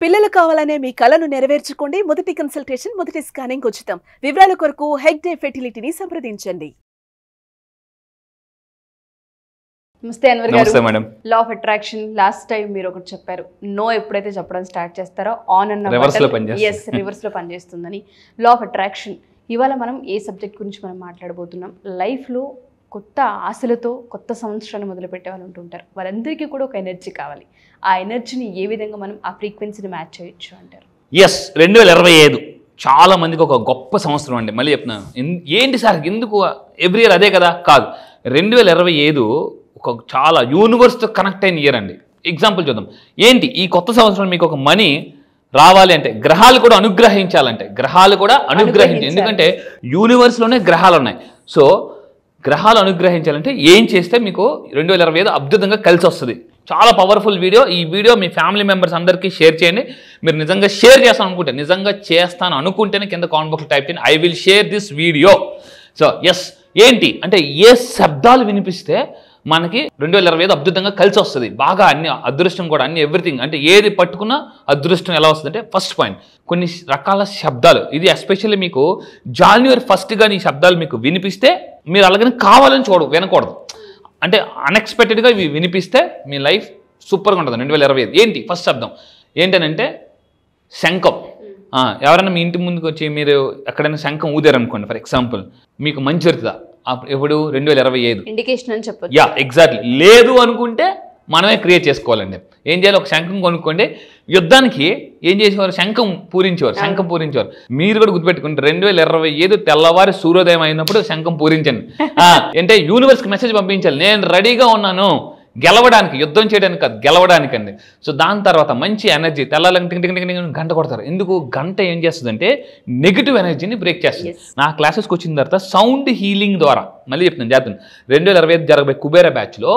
పిల్లలు కావాలనే మీ కలను నెరవేర్చుకోండి. మొదటి కన్సల్టేషన్, మొదటి స్కానింగ్ ఉచితం. వివరాల కొరకు హెగ్డే ఫెర్టిలిటీని సంప్రదించండి. నమస్తే అన్వర్ గారు. నమస్తే madam. Law of attraction last time మీరు ఒకటి చెప్పారు. నో ఎప్పుడైతే చెప్పడం స్టార్ట్ చేస్తారో ఆన్ అన్న రివర్స్ లో పనిచేస్తుంది. ఎస్, రివర్స్ లో పనిచేస్తుందని. లా ఆఫ్ అట్రాక్షన్ ఇవాళ మనం ఏ సబ్జెక్ట్ గురించి మనం మాట్లాడబోతున్నాం. లైఫ్లో కొత్త ఆశలతో కొత్త సంవత్సరాన్ని మొదలుపెట్టే వాళ్ళు ఉంటుంటారు. వాళ్ళందరికీ కూడా ఒక ఎనర్జీ కావాలి. ఆ ఎనర్జీని ఏ విధంగా మనం ఆ ఫ్రీక్వెన్సీని మ్యాచ్ చేయొచ్చు అంటారు? ఎస్, 2025 చాలా మందికి ఒక గొప్ప సంవత్సరం అండి. మళ్ళీ చెప్తున్నాను, ఏంటి సార్ ఎందుకు ఎవ్రీ ఇయర్ అదే కదా? కాదు, 2025 ఒక చాలా యూనివర్స్తో కనెక్ట్ అయిన ఇయర్ అండి. ఎగ్జాంపుల్ చూద్దాం. ఏంటి ఈ కొత్త సంవత్సరం మీకు ఒక మనీ రావాలి అంటే గ్రహాలు కూడా అనుగ్రహించాలంటే ఎందుకంటే యూనివర్స్లోనే గ్రహాలు ఉన్నాయి. సో గ్రహాలు అనుగ్రహించాలంటే ఏం చేస్తే మీకు 2025 అద్భుతంగా కలిసి వస్తుంది. చాలా పవర్ఫుల్ వీడియో. ఈ వీడియో మీ ఫ్యామిలీ మెంబర్స్ అందరికీ షేర్ చేయండి. మీరు నిజంగా షేర్ చేస్తాను అనుకుంటేనే కింద కామెంట్ బాక్స్లో టైప్ చేయండి, I will share this video. So yes, ఏంటి అంటే ఏ శబ్దాలు వినిపిస్తే మనకి 2025 అద్భుతంగా కలిసి వస్తుంది. బాగా అన్ని అదృష్టం కూడా అన్ని ఎవ్రీథింగ్ అంటే ఏది పట్టుకున్నా అదృష్టం ఎలా వస్తుంది అంటే ఫస్ట్ పాయింట్ కొన్ని రకాల శబ్దాలు. ఇది ఎస్పెషల్లీ మీకు January 1st ఈ శబ్దాలు మీకు వినిపిస్తే మీరు అలాగని కావాలని వినకూడదు. అంటే అన్ఎక్స్పెక్టెడ్గా ఇవి వినిపిస్తే మీ లైఫ్ సూపర్గా ఉంటుంది 2025. ఏంటి ఫస్ట్ శబ్దం ఏంటనంటే శంఖం. ఎవరైనా మీ ఇంటి ముందుకు వచ్చి మీరు ఎక్కడైనా శంఖం ఊదారనుకోండి, ఫర్ ఎగ్జాంపుల్ మీకు మంచి జరుగుతుందా? ఎప్పుడు 2025 ఇండికేషన్ అని చెప్పొచ్చు. Yeah, exactly. లేదు అనుకుంటే మనమే క్రియేట్ చేసుకోవాలండి. ఏం చేయాలి? ఒక శంఖం కొనుక్కోండి. యుద్ధానికి ఏం చేసేవారు? శంఖం పూరించేవారు. మీరు కూడా గుర్తుపెట్టుకుంటే 2025 తెల్లవారి సూర్యోదయం అయినప్పుడు శంఖం పూరించండి. అంటే యూనివర్స్కి మెసేజ్ పంపించాలి, నేను రెడీగా ఉన్నాను గెలవడానికి, యుద్ధం చేయడానికి కాదు, గెలవడానికండి. సో దాని తర్వాత మంచి ఎనర్జీ తెల్లాలని గంట కొడతారు. ఎందుకు? గంట ఏం చేస్తుందంటే నెగిటివ్ ఎనర్జీని బ్రేక్ చేస్తుంది. నా క్లాసెస్కి వచ్చిన తర్వాత సౌండ్ హీలింగ్ ద్వారా మళ్ళీ చెప్తున్నాను 2025 జరగబోయే కుబేర బ్యాచ్లో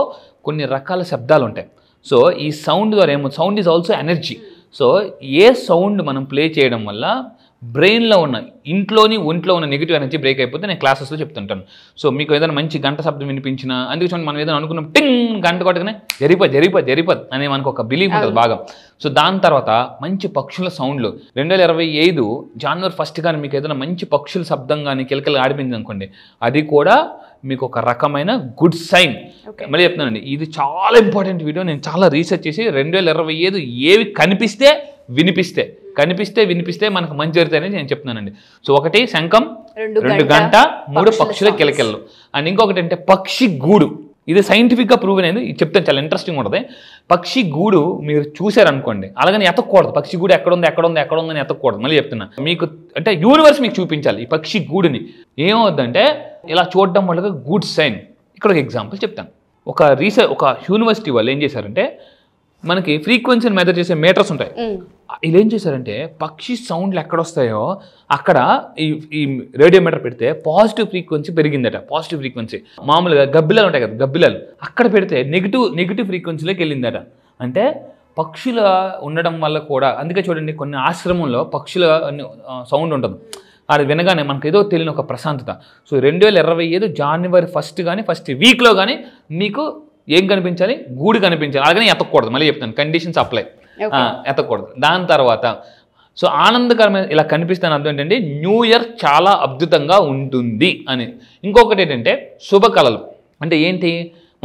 కొన్ని రకాల శబ్దాలు ఉంటాయి. సో ఈ సౌండ్ ద్వారా sound is also energy. So A sound మనం ప్లే చేయడం వల్ల బ్రెయిన్లో ఉన్న ఒంట్లో ఉన్న నెగిటివ్ ఎనర్జీ బ్రేక్ అయిపోతే నేను క్లాసెస్లో చెప్తుంటాను. సో మీకు ఏదైనా మంచి గంట శబ్దం వినిపించినా, అందుకే చూడండి మనం ఏదైనా అనుకున్నాం టింగ్ గంట కొట్టగానే జరిపోదు అనే మనకు ఒక బిలీఫ్ ఉంటుంది బాగా. సో దాని తర్వాత మంచి పక్షుల సౌండ్లు 2025 January 1st కానీ మీకు ఏదైనా మంచి పక్షుల శబ్దం కానీ కిలకలు ఆడిపింది అనుకోండి, అది కూడా మీకు ఒక రకమైన గుడ్ సైన్. మళ్ళీ చెప్తున్నానండి, ఇది చాలా ఇంపార్టెంట్ వీడియో. నేను చాలా రీసెర్చ్ చేసి 2025 ఏవి కనిపిస్తే వినిపిస్తే మనకు మంచి జరుగుతాయని నేను చెప్తున్నానండి. సో ఒకటి శంఖం, 2 గంట, 3 పక్షుల కిలకిలలు. అండ్ ఇంకొకటి అంటే పక్షి గూడు. ఇది సైంటిఫిక్గా ప్రూవ్ అనేది చెప్తాను, చాలా ఇంట్రెస్టింగ్ ఉంటుంది. పక్షి గూడు మీరు చూసారనుకోండి, అలాగని ఎతకూడదు. పక్షి గూడు ఎక్కడుందని ఎతకూడదు. మళ్ళీ చెప్తున్నా, మీకు అంటే యూనివర్స్ మీకు చూపించాలి ఈ పక్షి గూడుని. ఏమవుద్దంటే ఇలా చూడడం వల్ల గుడ్ సైన్. ఇక్కడ ఒక ఎగ్జాంపుల్ చెప్తాను. ఒక యూనివర్సిటీ వాళ్ళు ఏం చేశారంటే, మనకి ఫ్రీక్వెన్సీని మెజర్ చేసే మీటర్స్ ఉంటాయి. ఇలా ఏం చేశారంటే పక్షి సౌండ్లు ఎక్కడొస్తాయో అక్కడ ఈ రేడియోమీటర్ పెడితే పాజిటివ్ ఫ్రీక్వెన్సీ పెరిగిందట. పాజిటివ్ ఫ్రీక్వెన్సీ మామూలుగా గబ్బిలాలు ఉంటాయి కదా, గబ్బిలాలు అక్కడ పెడితే నెగిటివ్ ఫ్రీక్వెన్సీలోకి వెళ్ళిందట. అంటే పక్షుల ఉండడం వల్ల కూడా, అందుకే చూడండి కొన్ని ఆశ్రమంలో పక్షుల సౌండ్ ఉంటుంది, అది వినగానే మనకు ఏదో తెలియని ఒక ప్రశాంతత. సో 2025 January 1st కానీ ఫస్ట్ వీక్లో కానీ మీకు ఏం కనిపించాలి? గూడు కనిపించాలి. అలాగనే ఎతకూడదు. మళ్ళీ చెప్తాను, కండిషన్స్ అప్లై, ఎతకూడదు. దాని తర్వాత సో ఆనందకరమైన ఇలా కనిపిస్తాను అర్థం ఏంటంటే న్యూ ఇయర్ చాలా అద్భుతంగా ఉంటుంది అని. ఇంకొకటి ఏంటంటే శుభ కళలు. అంటే ఏంటి?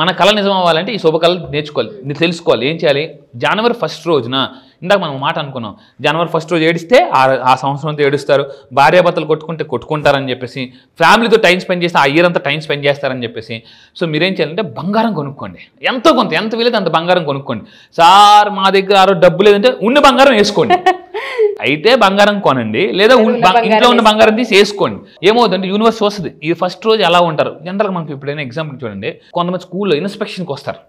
మన కళ నిజం అవ్వాలంటే ఈ శుభ కళలు నేర్చుకోవాలి, తెలుసుకోవాలి. ఏం చేయాలి? January 1st రోజున ఇందాక మనం మాట అనుకున్నాం, January 1st రోజు ఏడిస్తే ఆ సంవత్సరం అంతా ఏడుస్తారు, భార్యాభర్తలు కొట్టుకుంటారని చెప్పేసి, ఫ్యామిలీతో టైం స్పెండ్ చేస్తే ఆ ఇయర్ అంతా టైం స్పెండ్ చేస్తారని చెప్పేసి. సో మీరేం చేయాలంటే బంగారం కొనుక్కోండి. ఎంత వీలైతే అంత బంగారం కొనుక్కోండి. సార్ మా దగ్గర ఆ రోజు డబ్బు లేదంటే ఉన్న బంగారం వేసుకోండి. అయితే బంగారం కొనండి, లేదా ఇంట్లో ఉన్న బంగారం తీసి వేసుకోండి. ఏమవుతుందంటే యూనివర్స్ వస్తుంది. ఈ ఫస్ట్ రోజు ఎలా ఉంటారు జనరల్గా మనకి ఎప్పుడైనా ఎగ్జాంపుల్ చూడండి, కొంతమంది స్కూల్లో ఇన్స్పెక్షన్కి వస్తారు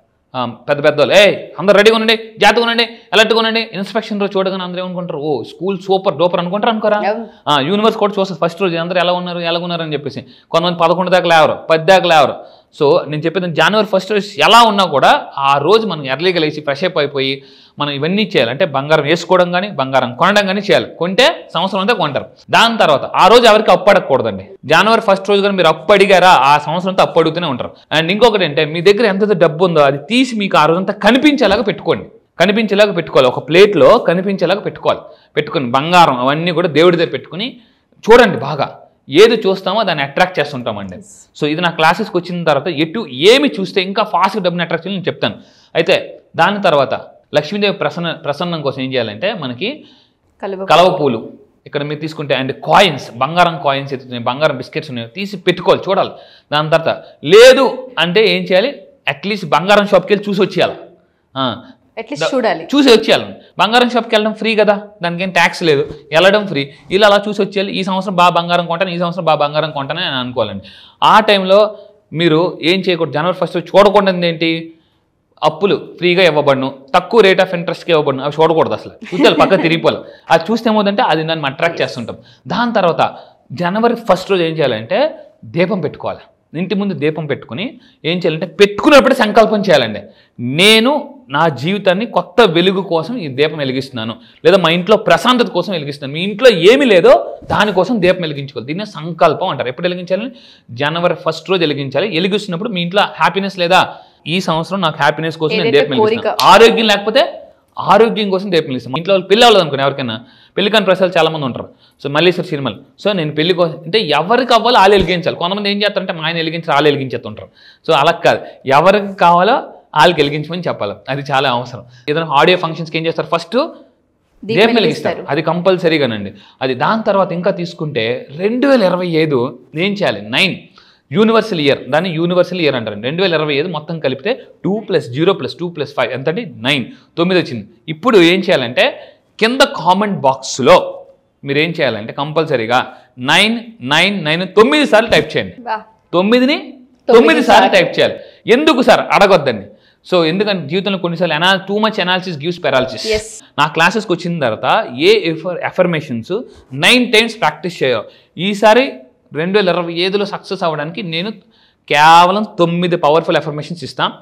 పెద్దవాళ్ళు, అందరు రెడీగా ఉండండి, జాగ్రత్తగా ఉండండి, అలర్ట్గా ఉండండి. ఇన్స్పెక్షన్ రోజు చూడగానే అందరూ ఏమనుకుంటారు? ఓ స్కూల్ సూపర్ డూపర్ అనుకోరా? యూనివర్స్ కూడా చూస్తారు ఫస్ట్ రోజు అందరూ ఎలా ఉన్నారు అని చెప్పేసి. కొంతమంది 11 దాకా లేవరు, 10 దాకా లేవరు. సో నేను చెప్పేది January 1st ఎలా ఉన్నా కూడా ఆ రోజు మనం ఎర్లీగా లేచి ఫ్రెష్ అప్ అయిపోయి మనం ఇవన్నీ చేయాలి. అంటే బంగారం వేసుకోవడం కానీ బంగారం కొనడం కానీ చేయాలి. కొంటే సంవత్సరం అంతా కొంటారు. దాని తర్వాత ఆ రోజు ఎవరికి అప్పు అడగకూడదండి. January 1st రోజు కానీ మీరు అప్పు అడిగారా ఆ సంవత్సరం అంతా అప్పు అడుగుతూనే ఉంటారు. అండ్ ఇంకొకటి అంటే మీ దగ్గర ఎంత డబ్బు ఉందో అది తీసి మీకు ఆ రోజంతా కనిపించేలాగా పెట్టుకోండి. కనిపించేలాగా పెట్టుకోవాలి, ఒక ప్లేట్లో కనిపించేలాగా పెట్టుకోవాలి. పెట్టుకుని బంగారం అవన్నీ కూడా దేవుడి దగ్గర పెట్టుకుని చూడండి, బాగా ఏది చూస్తామో దాన్ని అట్రాక్ట్ చేస్తుంటామండి. సో ఇది నా క్లాసెస్కి వచ్చిన తర్వాత ఏమి చూస్తే ఇంకా ఫాస్ట్గా డబ్బుని అట్రాక్ట్ చేయాలి నేను చెప్తాను. అయితే దాని తర్వాత లక్ష్మీదేవి ప్రసన్నం కోసం ఏం చేయాలంటే మనకి కలవ పూలు ఇక్కడ మీరు తీసుకుంటే అండ్ కాయిన్స్, బంగారం కాయిన్స్ ఎత్తుతున్నాయి, బంగారం బిస్కెట్స్ ఉన్నాయి, తీసి పెట్టుకోవాలి, చూడాలి. దాని తర్వాత లేదు అంటే ఏం చేయాలి, అట్లీస్ట్ బంగారం షాప్కి వెళ్ళి చూసి వచ్చేయాలి, చూసి వచ్చేయాలి. బంగారం షాప్కి వెళ్ళడం ఫ్రీ కదా, దానికి ఏం ట్యాక్స్ లేదు, వెళ్ళడం ఫ్రీ. ఇలా అలా చూసి వచ్చేయాలి. ఈ సంవత్సరం బాగా బంగారం కొంటాను, ఈ సంవత్సరం బాగా బంగారం కొంటానని అని అనుకోవాలండి. ఆ టైంలో మీరు ఏం చేయకూడదు, జనవరి 1 చూడకూడదు ఏంటి, అప్పులు ఫ్రీగా ఇవ్వబడును, తక్కువ రేట్ ఆఫ్ ఇంట్రెస్ట్కి ఇవ్వబడును, అవి చూడకూడదు అసలు. చూడాలి, పక్క తిరిగిపోవాలి. అది చూస్తే ఏమవుతుందంటే అది దాన్ని అట్రాక్ట్ చేస్తుంటాం. దాని తర్వాత జనవరి 1 రోజు ఏం చేయాలంటే దీపం పెట్టుకోవాలి. ఇంటి ముందు దీపం పెట్టుకుని ఏం చేయాలంటే పెట్టుకున్నప్పుడే సంకల్పం చేయాలండి, నేను నా జీవితాన్ని కొత్త వెలుగు కోసం ఈ దీపం వెలిగిస్తున్నాను, లేదా మా ఇంట్లో ప్రశాంతత కోసం వెలిగిస్తున్నాను. మీ ఇంట్లో ఏమీ లేదో దానికోసం దీపం వెలిగించుకోవాలి. దీన్నే సంకల్పం అంటారు. ఎప్పుడు వెలిగించాలని, జనవరి 1 రోజు వెలిగించాలి. వెలిగిస్తున్నప్పుడు మీ ఇంట్లో హ్యాపీనెస్ లేదా, ఈ సంవత్సరం నాకు హ్యాపీనెస్ కోసం నేను దీపం వెలిగిస్తాను. ఆరోగ్యం లేకపోతే ఆరోగ్యం కోసం దీపం వెలిగిస్తాను. ఇంట్లో వాళ్ళు పెళ్ళి అవ్వలేదు అనుకోండి, ఎవరికైనా పెళ్లి కాని ప్రశ్నలు చాలా మంది ఉంటారు. సో మల్లేశ్వర సినిమాలు. సో నేను పెళ్లి కోసం అంటే ఎవరికి అవ్వాలో వాళ్ళు వెలిగించాలి. కొంతమంది ఏం చేస్తారంటే మా ఆయన వెలిగించి వాళ్ళు వెలిగించేస్తుంటారు. సో అలా కాదు, ఎవరికి కావాలో వాళ్ళకి వెలిగించమని చెప్పాలి. అది చాలా అవసరం. ఏదైనా ఆడియో ఫంక్షన్స్కి ఏం చేస్తారు, ఫస్ట్ దీపం వెలిగిస్తారు, అది కంపల్సరీగానండి. అది దాని తర్వాత ఇంకా తీసుకుంటే 2025 ఏం చేయాలి, 9 యూనివర్సల్ ఇయర్, దాన్ని యూనివర్సల్ ఇయర్ అంటారు. 2025 మొత్తం కలిపితే 2 + 0 + 2 + 5 ఎంతండి, 9 వచ్చింది. ఇప్పుడు ఏం చేయాలంటే కింద కామెంట్ బాక్స్లో మీరు ఏం చేయాలంటే కంపల్సరీగా 9 సార్లు టైప్ చేయండి. 9 సార్లు టైప్ చేయాలి. ఎందుకు సార్ అడగొద్దండి. సో ఎందుకంటే జీవితంలో కొన్నిసార్లు too much analysis gives paralysis. నా క్లాసెస్కి వచ్చిన తర్వాత ఎఫర్మేషన్స్ 9 టైమ్స్ ప్రాక్టీస్ చేయాలి. ఈసారి 2025లో సక్సెస్ అవ్వడానికి నేను కేవలం 9 పవర్ఫుల్ ఎఫర్మేషన్స్ ఇస్తాను.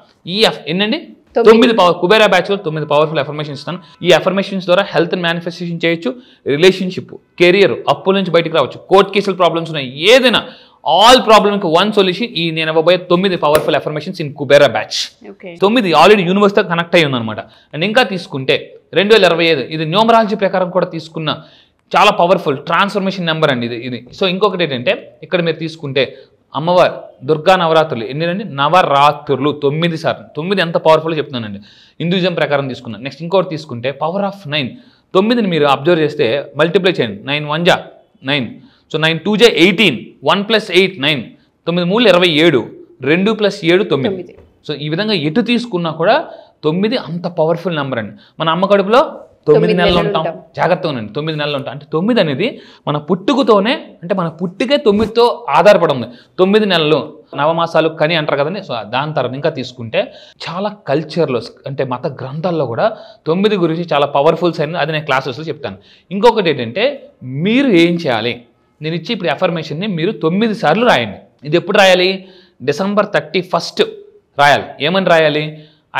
ఎన్నండి 9 కుబేరా బ్యాచ్లో 9 పవర్ఫుల్ ఎఫర్మేషన్స్ ఇస్తాను. ఈ ఎఫర్మేషన్స్ ద్వారా హెల్త్ మేనిఫెస్టేషన్ చేయొచ్చు, రిలేషన్షిప్, కెరియర్, అప్పుల నుంచి బయటకు రావచ్చు, కోర్ట్ కేసుల ప్రాబ్లమ్స్ ఉన్నాయి, ఏదైనా ఆల్ ప్రాబ్లమ్కి 1 సొల్యూషన్ ఈ నేను ఇవ్వబోయే 9 powerful affirmations in Kubera batch. 9 already యూనివర్స్తో కనెక్ట్ అయ్యి ఉందన్నమాట. అండ్ ఇంకా తీసుకుంటే 2025 ఇది న్యూమరాలజీ ప్రకారం కూడా తీసుకున్న చాలా పవర్ఫుల్ ట్రాన్స్ఫర్మేషన్ నెంబర్ అండి ఇది. సో ఇంకొకటి ఏంటంటే ఇక్కడ మీరు తీసుకుంటే అమ్మవారు దుర్గా నవరాత్రులు ఎన్నిరండి, నవరాత్రులు 9 సార్లు. 9 ఎంత పవర్ఫుల్ చెప్తున్నానండి, హిందూయిజం ప్రకారం తీసుకున్నాను. నెక్స్ట్ ఇంకోటి తీసుకుంటే పవర్ ఆఫ్ 9. 9ని మీరు అబ్జర్వ్ చేస్తే మల్టిప్లై చేయండి. 9 1 జా 9, సో 9 2 జా 18, 1 + 8 9, 9 3 27, 2 + 7 9. సో ఈ విధంగా ఎటు తీసుకున్నా కూడా 9 అంత పవర్ఫుల్ నెంబర్ అండి. మన అమ్మ కడుపులో 9 నెలలు ఉంటాం, జాగ్రత్తగా ఉండండి. 9 నెలలు ఉంటాం అంటే 9 అనేది మన పుట్టుకతోనే, అంటే మన పుట్టుకే 9తో ఆధారపడి ఉంది. 9 నెలలు నవమాసాలు కని అంటారు కదండి. సో దాని తర్వాత ఇంకా తీసుకుంటే చాలా కల్చర్లో అంటే మత గ్రంథాల్లో కూడా 9 గురించి చాలా పవర్ఫుల్స్ అయినది, అది నేను క్లాసెస్లో చెప్తాను. ఇంకొకటి ఏంటంటే మీరు ఏం చేయాలి, నేను ఇచ్చి ఇప్పుడు ఎఫర్మేషన్ని మీరు 9 సార్లు రాయండి. ఇది ఎప్పుడు రాయాలి, December 31 రాయాలి. ఏమని రాయాలి,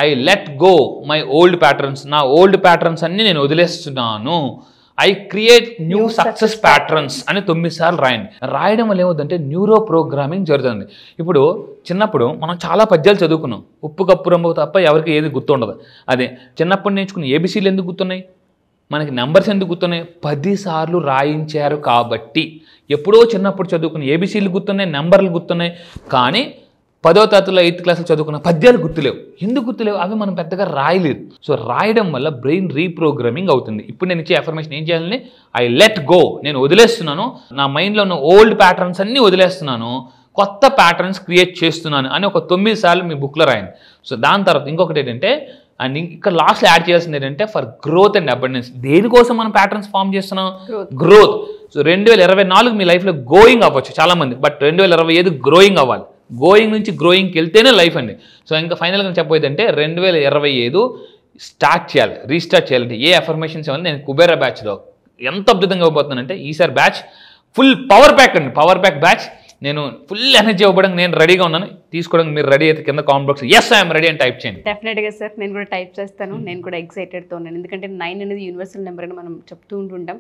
I let go my old patterns, నా ఓల్డ్ ప్యాటర్న్స్ అన్ని నేను వదిలేస్తున్నాను, I create new success patterns అని 9 సార్లు రాయండి. రాయడం వల్ల ఏమవుతుందంటే న్యూరో ప్రోగ్రామింగ్ జరుగుతుంది. ఇప్పుడు చిన్నప్పుడు మనం చాలా పద్యాలు చదువుకున్నాం, ఉప్పు కప్పు రంబు తప్ప ఎవరికి ఏది గుర్తుండదు. అదే చిన్నప్పుడు నేర్చుకున్న ఏబిసీలు ఎందుకు గుర్తున్నాయి, మనకి నెంబర్స్ ఎందుకు గుర్తున్నాయి, 10 సార్లు రాయించారు కాబట్టి. ఎప్పుడో చిన్నప్పుడు చదువుకున్న ఏబిసీలు గుర్తున్నాయి, నెంబర్లు గుర్తున్నాయి, కానీ 10వ తరగతిలో 8th క్లాస్లో చదువుకున్న పద్యాలు గుర్తులేవు. ఎందుకు గుర్తులేవు, అవి మనం పెద్దగా రాయలేదు. సో రాయడం వల్ల బ్రెయిన్ రీప్రోగ్రామింగ్ అవుతుంది. ఇప్పుడు నేను ఇచ్చే ఎఫర్మేషన్ ఏం చేయాలని, ఐ లెట్ గో, నేను వదిలేస్తున్నాను, నా మైండ్లో ఉన్న ఓల్డ్ ప్యాటర్న్స్ అన్నీ వదిలేస్తున్నాను, కొత్త ప్యాటర్న్స్ క్రియేట్ చేస్తున్నాను అని ఒక 9 సార్లు మీ బుక్లో రాయండి. సో దాని తర్వాత ఇంకొకటి ఏంటంటే, అండ్ ఇక్కడ లాస్ట్లో యాడ్ చేయాల్సింది ఏంటంటే ఫర్ గ్రోత్ అండ్ అబండెన్స్. దేనికోసం మనం ప్యాటర్న్స్ ఫామ్ చేస్తున్నాం, గ్రోత్. సో 2024 మీ లైఫ్లో గోయింగ్ అవ్వచ్చు చాలామంది, బట్ 2025 గ్రోయింగ్ అవ్వాలి. గోయింగ్ నుంచి గ్రోయింగ్కి వెళ్తేనే లైఫ్ అండి. సో ఇంకా ఫైనల్గా చెప్పబోయేది అంటే 2025 స్టార్ట్ చేయాలి, రీస్టార్ట్ చేయాలంటే ఏ ఎఫర్మేషన్స్ ఇవ్వాలి. నేను కుబేరా బ్యాచ్లో ఎంత అద్భుతంగా ఇవ్వబోతున్నానంటే ఈసారి బ్యాచ్ ఫుల్ పవర్ ప్యాక్ అండి, పవర్ ప్యాక్ బ్యాచ్. నేను ఫుల్ ఎనర్జీ ఇవ్వడానికి నేను రెడీగా ఉన్నాను. తీసుకోవడానికి మీరు రెడీ అయితే కింద comment box yes I'm ready అని టైప్ చేయండి. డెఫినెట్గా సార్, నేను కూడా టైప్ చేస్తాను. నేను కూడా ఎక్సైటెడ్తో ఉన్నాను, ఎందుకంటే 9 అనేది యూనివర్సల్ నెంబర్ అని మనం చెప్తూ ఉంటుంటాం.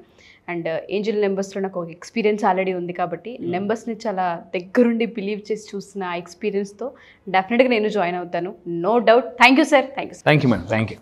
అండ్ ఏంజల్ నెంబర్స్లో నాకు ఒక ఎక్స్పీరియన్స్ ఆల్రెడీ ఉంది కాబట్టి నెంబర్స్ని చాలా దగ్గరుండి బిలీవ్ చేసి చూస్తున్న ఆ ఎక్స్పీరియన్స్తో డెఫినెట్గా నేను జాయిన్ అవుతాను, no doubt. Thank you sir. Thank you madam, thank you.